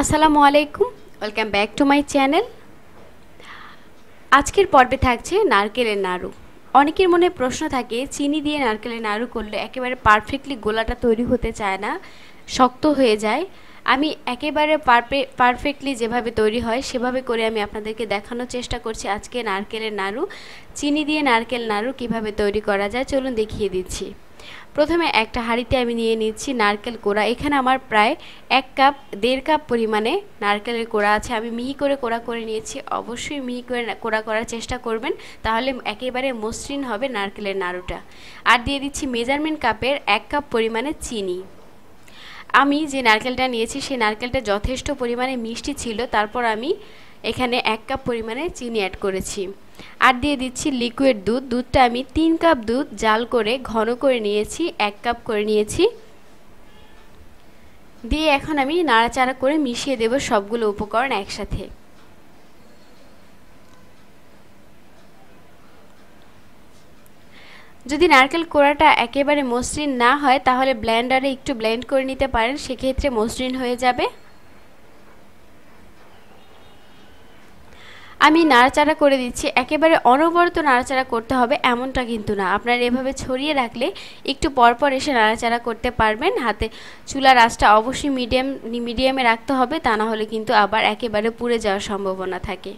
আসসালামু আলাইকুম, welcome back to my channel. আজকের পর্বে থাকছে নারকেলের নাড়ু। অনেকের মনে প্রশ্ন থাকে, চিনি দিয়ে নারকেলের নাড়ু করলে একেবারে পারফেক্টলি গোলাটা তৈরি হতে চায় না, শক্ত হয়ে যায়। আমি একেবারে পারফেক্টলি যেভাবে তৈরি হয় সেভাবে করে আমি আপনাদেরকে দেখানোর চেষ্টা করছি। আজকে নারকেলের নাড়ু, চিনি দিয়ে নারকেল নাড়ু কিভাবে তৈরি করা যায় চলুন দেখিয়ে দিচ্ছি। প্রথমে একটা হাঁড়িতে আমি নিয়ে নিচ্ছি নারকেল কোড়া। এখানে আমার প্রায় 1 কাপ পরিমাণে নারকেলের কোড়া আছে। আমি মিহি করে কোড়া করে নিয়েছি। অবশ্যই মিহি করে কোড়া করার চেষ্টা করবেন, তাহলে একেবারে মসৃণ হবে নারকেলের নাড়ুটা। আর দিয়ে দিচ্ছি মেজারমেন্ট কাপের 1 কাপ পরিমাণে চিনি। আমি যে নারকেলটা নিয়েছি সেই নারকেলটা যথেষ্ট পরিমাণে মিষ্টি ছিল, তারপর আমি এখানে 1 কাপ পরিমাণে চিনি অ্যাড করেছি। আর দিয়ে দিচ্ছি লিকুইড দুধ। দুধটা আমি 3 কাপ দুধ জাল করে ঘন করে নিয়েছি, 1 কাপ করে নিয়েছি। দিয়ে এখন আমি নাড়াচাড়া করে মিশিয়ে দেব সবগুলো উপকরণ একসাথে। যদি নারকেল কোড়াটা একেবারে মসৃণ না হয় তাহলে ব্লেন্ডারে একটু ব্লেন্ড করে নিতে পারেন, সেক্ষেত্রে মসৃণ হয়ে যাবে। আমি নাড়াচাড়া করে দিচ্ছি। একেবারে অনবরত নাড়াচাড়া করতে হবে এমনটা কিন্তু না, আপনারা এভাবে ছড়িয়ে রাখলে একটু পরপর এসে নাড়াচাড়া করতে পারবেন। হাতে চুলার আঁচটা অবশ্যই মিডিয়ামে রাখতে হবে, তা না হলে কিন্তু আবার একেবারে পুড়ে যাওয়ার সম্ভাবনা থাকে।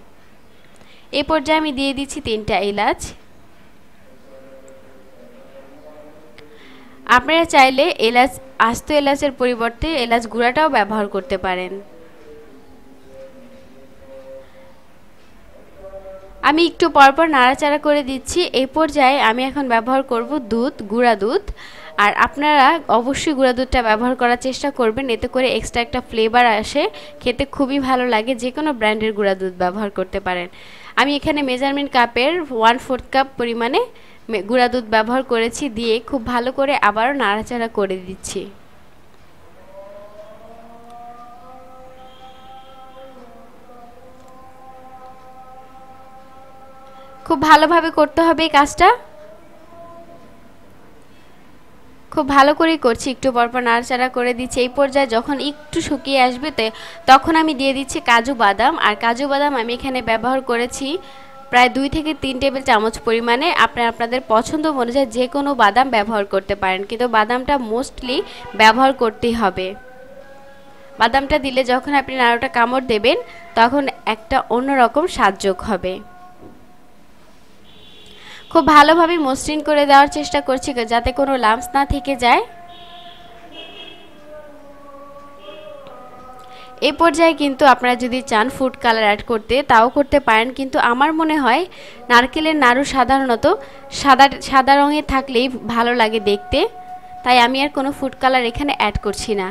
এই পর্যায়ে আমি দিয়ে দিচ্ছি 3টা এলাচ। আপনারা চাইলে আস্ত এলাচের পরিবর্তে এলাচ গুঁড়াটাও ব্যবহার করতে পারেন। আমি একটু পরপর নাড়াচাড়া করে দিচ্ছি। এই পর্যায়ে আমি এখন ব্যবহার করব দুধ, গুঁড়া দুধ। আর আপনারা অবশ্যই গুঁড়া দুধটা ব্যবহার করার চেষ্টা করবেন, এতে করে এক্সট্রা একটা ফ্লেভার আসে, খেতে খুবই ভালো লাগে। যে কোনো ব্র্যান্ডের গুঁড়া দুধ ব্যবহার করতে পারেন। আমি এখানে মেজারমেন্ট কাপের 1/4 কাপ পরিমাণে গুঁড়া দুধ ব্যবহার করেছি। দিয়ে খুব ভালো করে আবারও নাড়াচাড়া করে দিচ্ছি। খুব ভালোভাবে করতে হবে এই কাজটা। খুব ভালো করেই করছি, একটু পরপর নাড়াচাড়া করে দিচ্ছি। এই পর্যায়ে যখন একটু শুকিয়ে আসবে তখন আমি দিয়ে দিচ্ছি কাজু বাদাম। আর কাজু বাদাম আমি এখানে ব্যবহার করেছি প্রায় 2 থেকে 3 টেবিল চামচ পরিমাণে। আপনাদের পছন্দ অনুযায়ী যে কোনো বাদাম ব্যবহার করতে পারেন, কিন্তু বাদামটা মোস্টলি ব্যবহার করতেই হবে। বাদামটা দিলে যখন আপনি নাড়ুটা কামড় দেবেন তখন একটা অন্যরকম স্বাদ যোগ হবে। খুব ভালোভাবে মসৃণ করে দেওয়ার চেষ্টা করছি যাতে কোনো লাম্পস না থেকে যায়। এই পর্যায়ে কিন্তু আপনারা যদি চান ফুড কালার অ্যাড করতে তাও করতে পারেন, কিন্তু আমার মনে হয় নারকেলের নাড়ু সাধারণত সাদা রঙের থাকলেই ভালো লাগে দেখতে, তাই আমি আর কোনো ফুড কালার এখানে অ্যাড করছি না।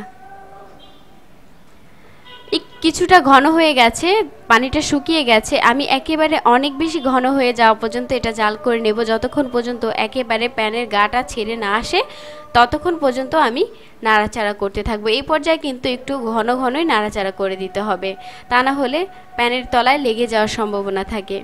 কিছুটা ঘন হয়ে গেছে, পানিটা শুকিয়ে গেছে। আমি একেবারে অনেক বেশি ঘন হয়ে যাওয়া পর্যন্ত এটা জাল করে নেব। যতক্ষণ পর্যন্ত একেবারে প্যানের গাটা ছেড়ে না আসে ততক্ষণ পর্যন্ত আমি নাড়াচাড়া করতে থাকবো। এই পর্যায়ে কিন্তু একটু ঘন ঘনই নাড়াচাড়া করে দিতে হবে, তা না হলে প্যানের তলায় লেগে যাওয়ার সম্ভাবনা থাকে।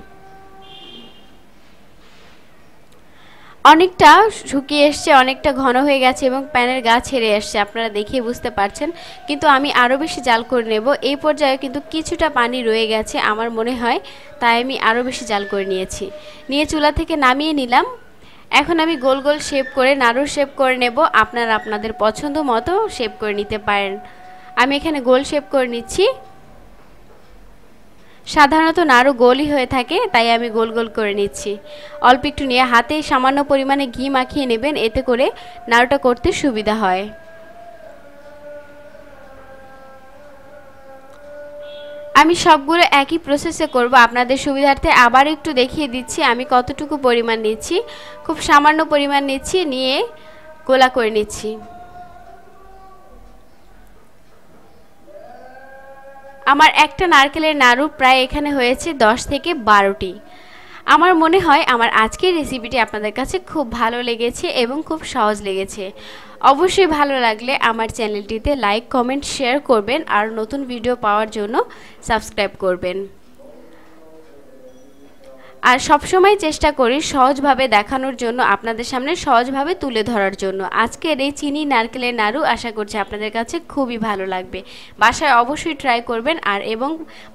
অনেকটা শুকিয়ে এসছে, অনেকটা ঘন হয়ে গেছে এবং প্যানের গা ছেড়ে আসছে, আপনারা দেখে বুঝতে পারছেন। কিন্তু আমি আরও বেশি জাল করে নেব। এই পর্যায়ে কিন্তু কিছুটা পানি রয়ে গেছে আমার মনে হয়, তাই আমি আরও বেশি জাল করে নিয়ে চুলা থেকে নামিয়ে নিলাম। এখন আমি গোল গোল শেপ করে নাড়ুর শেপ করে নেব। আপনারা আপনাদের পছন্দ মতো শেপ করে নিতে পারেন। আমি এখানে গোল শেপ করে নিচ্ছি। সাধারণত নাড়ু গোলই হয়ে থাকে, তাই আমি গোল গোল করে নিচ্ছি। অল্প একটু নিয়ে হাতে সামান্য পরিমাণে ঘি মাখিয়ে নেবেন, এতে করে নাড়ুটা করতে সুবিধা হয়। আমি সবগুলো একই প্রসেসে করব, আপনাদের সুবিধার্থে আবার একটু দেখিয়ে দিচ্ছি আমি কতটুকু পরিমাণ নিচ্ছি। খুব সামান্য পরিমাণ নিচ্ছি, নিয়ে গোলা করে নিচ্ছি। আমার একটা নারকেলের নাড়ু প্রায় এখানে হয়েছে 10 থেকে 12টি। আমার মনে হয় আমার আজকের রেসিপিটি আপনাদের কাছে খুব ভালো লেগেছে এবং খুব সহজ লেগেছে। অবশ্যই ভালো লাগলে আমার চ্যানেলটিতে লাইক, কমেন্ট, শেয়ার করবেন আর নতুন ভিডিও পাওয়ার জন্য সাবস্ক্রাইব করবেন। আর সবসময় চেষ্টা করি সহজভাবে দেখানোর জন্য, আপনাদের সামনে সহজভাবে তুলে ধরার জন্য। আজকের এই চিনি নারকেলের নাড়ু আশা করছি আপনাদের কাছে খুবই ভালো লাগবে। বাসায় অবশ্যই ট্রাই করবেন আর এবং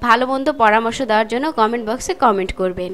ভালো মন্দ পরামর্শ দেওয়ার জন্য কমেন্ট বক্সে কমেন্ট করবেন।